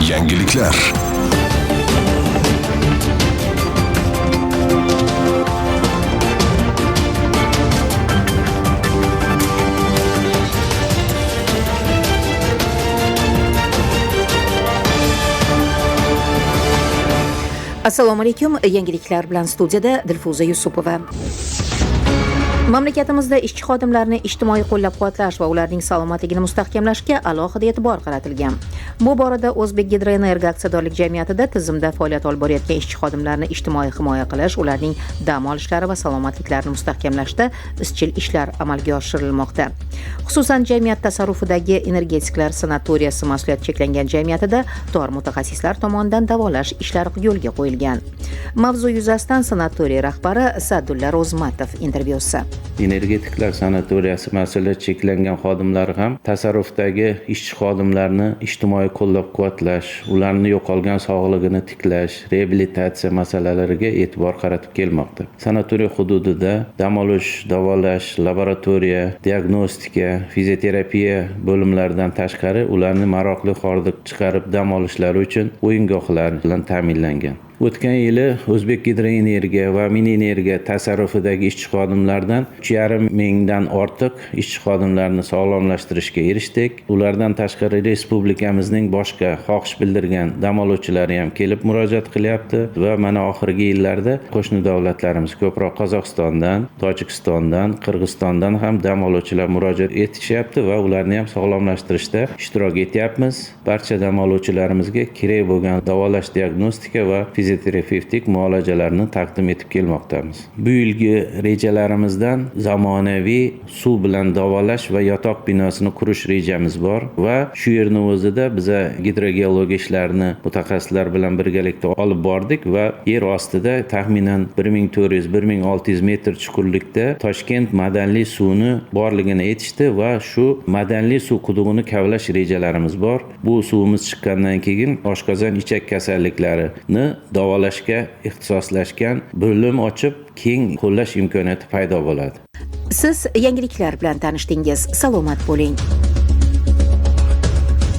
Yangiliklar. Assalomu alaykum. Yangiliklar bilan studiyada Dilfuza Yusupova. Mamlakatimizda ishchi xodimlarni ijtimoiy qo'llab-quvvatlash va ularning salomatligini mustahkamlashga alohida e'tibor qaratilgan. Bu borada O'zbek Gidroenergo aksiyadorlik jamiyatida tizimda faoliyat olib borayotgan ishchi xodimlarni ijtimoiy himoya qilish, ularning dam olishlari va salomatliklarini mustahkamlashda izchil ishlar amalga oshirilmoqda. Xususan, jamiyat tasarrufidagi energetiklar sanatoriyasi mas'uliyati cheklangan jamiyatida tor mutaxassislar tomonidan davolash ishlari yo'lga qo'yilgan. Mavzu yuzasidan sanatoriy rahbari Sa'dulla Ro'zmatov intervyusi. Energetiklar sanatoriyasi mas'uliyati cheklangan xodimlari ham tasarrufdagi ishchi xodimlarni ijtimoiy qo'llab-quvvatlash, ularning yo'qolgan sog'lig'ini tiklash, reabilitatsiya masalalariga e'tibor qaratib kelmoqda. Sanatoriy hududida dam olish, davolash, laboratoriya, diagnostika, fizioterapiya bo'limlaridan tashqari ularni maroqli hordiq chiqarib dam olishlari uchun o'yingohlar bilan ta'minlangan. O'tgan yili O'zbek Gidroenergo va Minenergo tasarrufidagi ishchi xodimlardan 3,5 mingdan ortiq ishchi xodimlarni sog'lomlashtirishga erishdik. Ulardan tashqari respublikamizning boshqa xohish bildirgan dam oluvchilari ham kelib murojaat qilyapti va mana oxirgi yillarda qo'shni davlatlarimiz ko'proq Qozog'istondan, Tojikistondan, Qirg'izistondan ham dam oluvchilar murojaat etishyapti va ularni ham sog'lomlashtirishda ishtirok etyapmiz. Barcha dam oluvchilarimizga kerak bo'lgan davolash, diagnostika va fizioterapevtik muolajalarni taqdim etib kelmoqdamiz. Bu yilgi rejalarimizdan zamonaviy suv bilan davolash va yotoq binosini qurish rejamiz bor va shu yerning o'zida biz gidrogeologiya ishlarini mutaxassislar bilan birgalikda olib bordik va yer ostida taxminan 1400-1600 metr chuqurlikda Toshkent madanli suvni borligini aytishdi va shu madanli suv qudug'ini kavlash rejalarimiz bor. Bu suvimiz chiqqandan keyin oshqozon ichak kasalliklarini davolashga ixtisoslashgan bo'lim ochib, keng qo'llash imkoniyati paydo bo'ladi. Siz yangiliklar bilan tanishdingiz. Salomat bo'ling.